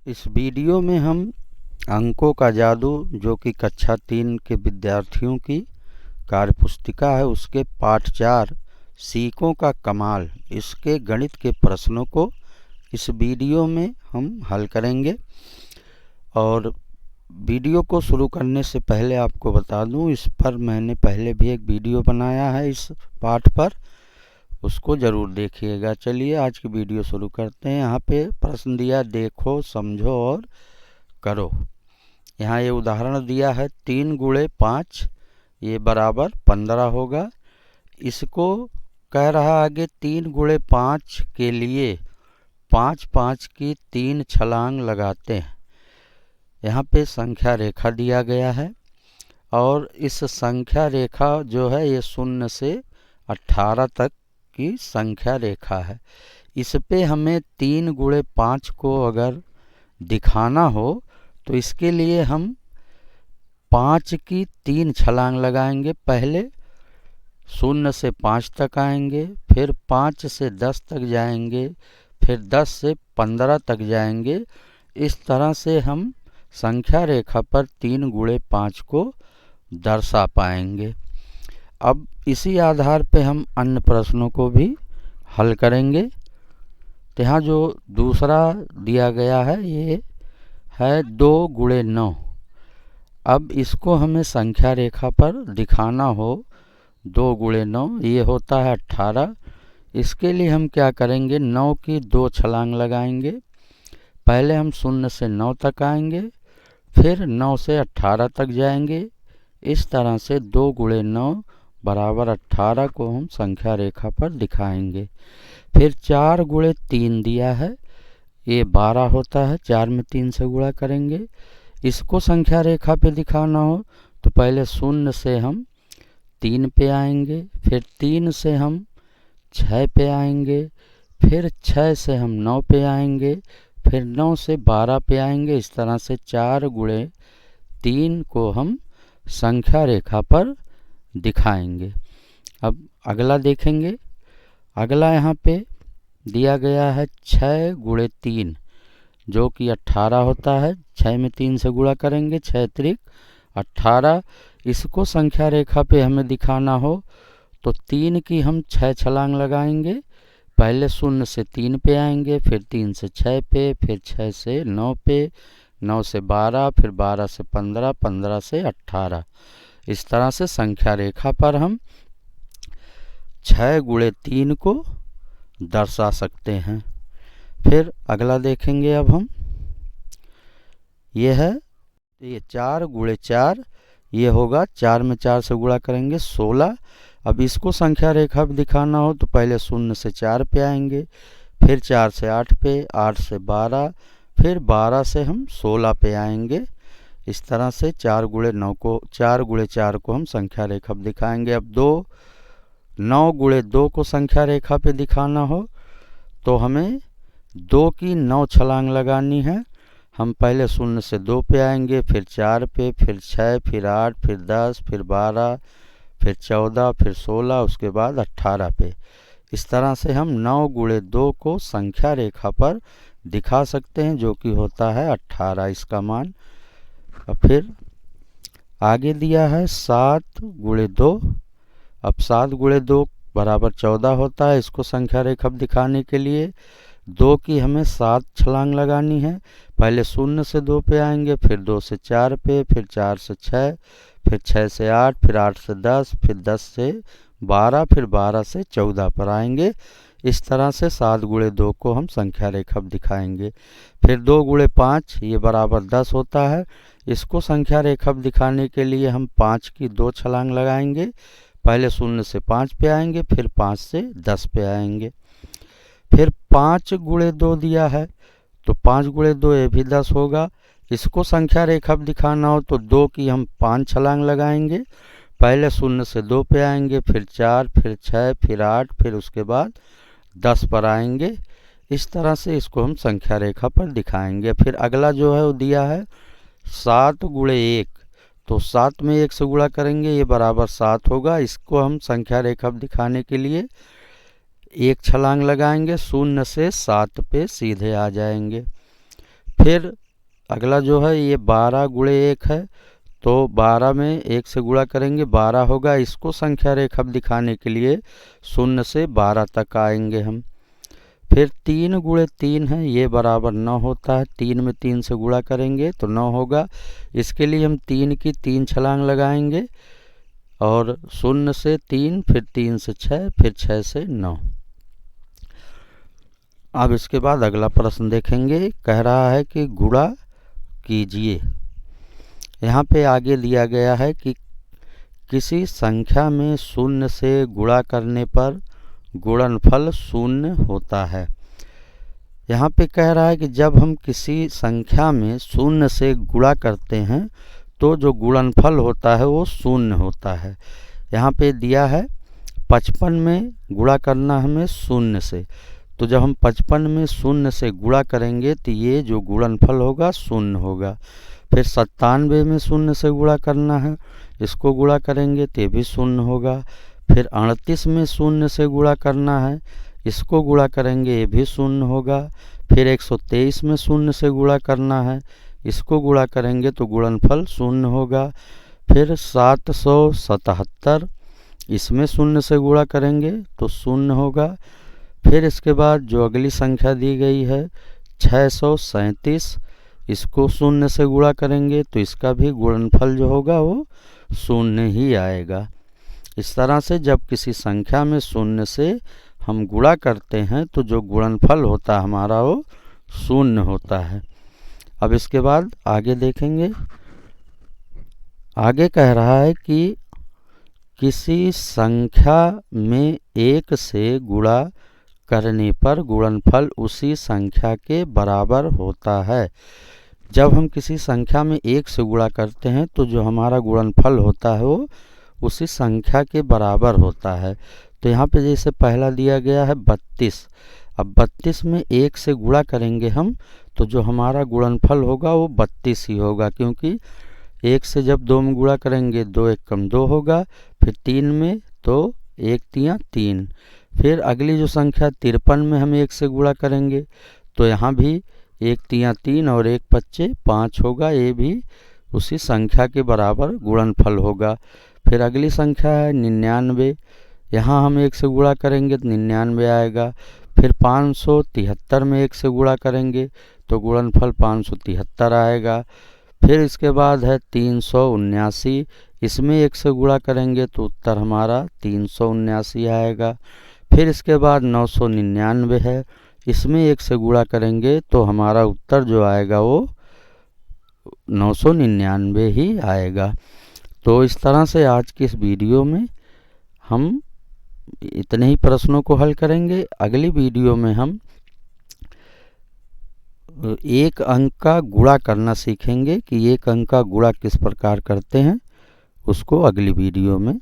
इस वीडियो में हम अंकों का जादू जो कि कक्षा 3 के विद्यार्थियों की कार्यपुस्तिका है उसके पाठ 4 सीखों का कमाल इसके गणित के प्रश्नों को इस वीडियो में हम हल करेंगे। और वीडियो को शुरू करने से पहले आपको बता दूं, इस पर मैंने पहले भी एक वीडियो बनाया है इस पाठ पर, उसको ज़रूर देखिएगा। चलिए आज की वीडियो शुरू करते हैं। यहाँ पे प्रश्न दिया, देखो समझो और करो। यहाँ ये उदाहरण दिया है 3 गुणे 5 ये बराबर 15 होगा। इसको कह रहा आगे 3 गुणे 5 के लिए 5 की 3 छलांग लगाते हैं। यहाँ पे संख्या रेखा दिया गया है और इस संख्या रेखा जो है ये 0 से 18 तक की संख्या रेखा है। इस पे हमें 3 गुणे 5 को अगर दिखाना हो तो इसके लिए हम 5 की 3 छलांग लगाएंगे। पहले 0 से 5 तक आएंगे, फिर 5 से 10 तक जाएंगे, फिर 10 से 15 तक जाएंगे। इस तरह से हम संख्या रेखा पर 3 गुणे 5 को दर्शा पाएंगे। अब इसी आधार पे हम अन्य प्रश्नों को भी हल करेंगे। तो यहाँ जो दूसरा दिया गया है ये है 2 गुणे 9। अब इसको हमें संख्या रेखा पर दिखाना हो 2 गुणे 9 ये होता है 18। इसके लिए हम क्या करेंगे, 9 की 2 छलांग लगाएंगे। पहले हम 0 से 9 तक आएंगे, फिर 9 से 18 तक जाएंगे। इस तरह से 2 गुणे 9 बराबर 18 को हम संख्या रेखा पर दिखाएंगे। फिर 4 गुणे 3 दिया है, ये 12 होता है। 4 में 3 से गुणा करेंगे। इसको संख्या रेखा पे दिखाना हो तो पहले 0 से हम 3 पे आएंगे, फिर 3 से हम 6 पे आएंगे, फिर 6 से हम 9 पे आएंगे, फिर 9 से 12 पे आएंगे। इस तरह से 4 गुणे 3 को हम संख्या रेखा पर दिखाएंगे। अब अगला देखेंगे। अगला यहाँ पे दिया गया है 6 गुणे 3 जो कि 18 होता है। 6 में 3 से गुणा करेंगे, 6 त्रिक 18। इसको संख्या रेखा पे हमें दिखाना हो तो 3 की हम 6 छलांग लगाएंगे। पहले 0 से 3 पे आएंगे, फिर 3 से 6 पे, फिर 6 से 9 पे, 9 से 12, फिर 12 से 15, 15 से 18। इस तरह से संख्या रेखा पर हम 6 गुणे 3 को दर्शा सकते हैं। फिर अगला देखेंगे। अब हम ये 4 गुणे 4 ये होगा, 4 में 4 से गुणा करेंगे 16। अब इसको संख्या रेखा पे दिखाना हो तो पहले 0 से 4 पे आएंगे, फिर 4 से 8 पे, 8 से 12, फिर 12 से हम 16 पे आएंगे। इस तरह से 4 गुणे 4 को हम संख्या रेखा पे दिखाएंगे। अब 9 गुणे 2 को संख्या रेखा पे दिखाना हो तो हमें 2 की 9 छलांग लगानी है। हम पहले 0 से 2 पे आएंगे, फिर 4 पे, फिर 6, फिर 8, फिर 10, फिर 12, फिर 14, फिर 16, उसके बाद 18 पे। इस तरह से हम 9 गुणे 2 को संख्या रेखा पर दिखा सकते हैं जो कि होता है 18 इसका मान। और फिर आगे दिया है 7 गुणे 2। अब 7 गुणे 2 बराबर 14 होता है। इसको संख्या रेखा पर दिखाने के लिए 2 की हमें 7 छलांग लगानी है। पहले 0 से 2 पे आएंगे, फिर 2 से 4 पे, फिर 4 से 6, फिर 6 से 8, फिर 8 से 10, फिर 10 से 12, फिर 12 से 14 पर आएंगे। इस तरह से 7 गुणे 2 को हम संख्या रेखा पर दिखाएंगे। फिर 2 गुणे 5 ये बराबर 10 होता है। इसको संख्या रेखा पर दिखाने के लिए हम 5 की 2 छलांग लगाएंगे। पहले 0 से 5 पे आएंगे, फिर 5 से 10 पे आएंगे। फिर 5 गुणे 2 दिया है तो 5 गुणे 2 ये भी 10 होगा। इसको संख्या रेखा पर दिखाना हो तो 2 की हम 5 छलांग लगाएंगे। पहले 0 से 2 पे आएंगे, फिर 4, फिर 6, फिर 8, फिर उसके बाद 10 पर आएंगे। इस तरह से इसको हम संख्या रेखा पर दिखाएंगे। फिर अगला जो है वो दिया है 7 गुणे 1 तो 7 में 1 से गुणा करेंगे, ये बराबर 7 होगा। इसको हम संख्या रेखा पर दिखाने के लिए 1 छलांग लगाएंगे, 0 से 7 पे सीधे आ जाएंगे। फिर अगला जो है ये 12 गुणे 1 है, तो 12 में 1 से गुणा करेंगे 12 होगा। इसको संख्या रेखा दिखाने के लिए 0 से 12 तक आएंगे हम। फिर 3 गुणे 3 है, ये बराबर 9 होता है। 3 में 3 से गुणा करेंगे तो 9 होगा। इसके लिए हम 3 की 3 छलांग लगाएंगे और 0 से 3, फिर 3 से 6, फिर 6 से 9। अब इसके बाद अगला प्रश्न देखेंगे। कह रहा है कि गुणा कीजिए। यहाँ पे आगे दिया गया है कि किसी संख्या में 0 से गुणा करने पर गुणनफल 0 होता है। यहाँ पे कह रहा है कि जब हम किसी संख्या में 0 से गुणा करते हैं तो जो गुणनफल होता है वो 0 होता है। यहाँ पे दिया है 55 में गुणा करना हमें 0 से, तो जब हम 55 में 0 से गुणा करेंगे तो ये जो गुणनफल होगा 0 होगा। फिर 97 में 0 से गुणा करना है, इसको गुणा करेंगे तो ये भी 0 होगा। फिर 38 में 0 से गुणा करना है, इसको गुणा करेंगे ये भी 0 होगा। फिर 123 में 0 से गुणा करना है, इसको गुणा करेंगे तो गुणनफल 0 होगा। फिर 777, इसमें 0 से गुणा करेंगे तो 0 होगा। फिर इसके बाद जो अगली संख्या दी गई है 637, इसको 0 से गुणा करेंगे तो इसका भी गुणनफल जो होगा वो 0 ही आएगा। इस तरह से जब किसी संख्या में 0 से हम गुणा करते हैं तो जो गुणनफल होता है हमारा वो 0 होता है। अब इसके बाद आगे देखेंगे। आगे कह रहा है कि किसी संख्या में 1 से गुणा करने पर गुणनफल उसी संख्या के बराबर होता है। जब हम किसी संख्या में 1 से गुणा करते हैं तो जो हमारा गुणनफल होता है वो उसी संख्या के बराबर होता है। तो यहाँ पे जैसे पहला दिया गया है 32, अब 32 में 1 से गुणा करेंगे हम तो जो हमारा गुणनफल होगा वो 32 ही होगा, क्योंकि 1 से जब 2 में गुणा करेंगे 2 एक कम 2 होगा। फिर 3 में तो 1 तियां 3। फिर अगली जो संख्या 53 में हम 1 से गुणा करेंगे तो यहाँ भी 1 तियां 3 और 1 पच्चे 5 होगा, ये भी उसी संख्या के बराबर गुणनफल होगा। फिर अगली संख्या है 99, यहाँ हम 1 से गुणा करेंगे तो 99 आएगा। फिर 573 में 1 से गुणा करेंगे तो गुणनफल 573 आएगा। फिर इसके बाद है 379, इसमें 1 से गुणा करेंगे तो उत्तर हमारा 379 आएगा। फिर इसके बाद 999 है, इसमें 1 से गुणा करेंगे तो हमारा उत्तर जो आएगा वो 999 ही आएगा। तो इस तरह से आज की इस वीडियो में हम इतने ही प्रश्नों को हल करेंगे। अगली वीडियो में हम एक अंक का गुणा करना सीखेंगे कि एक अंक का गुणा किस प्रकार करते हैं, उसको अगली वीडियो में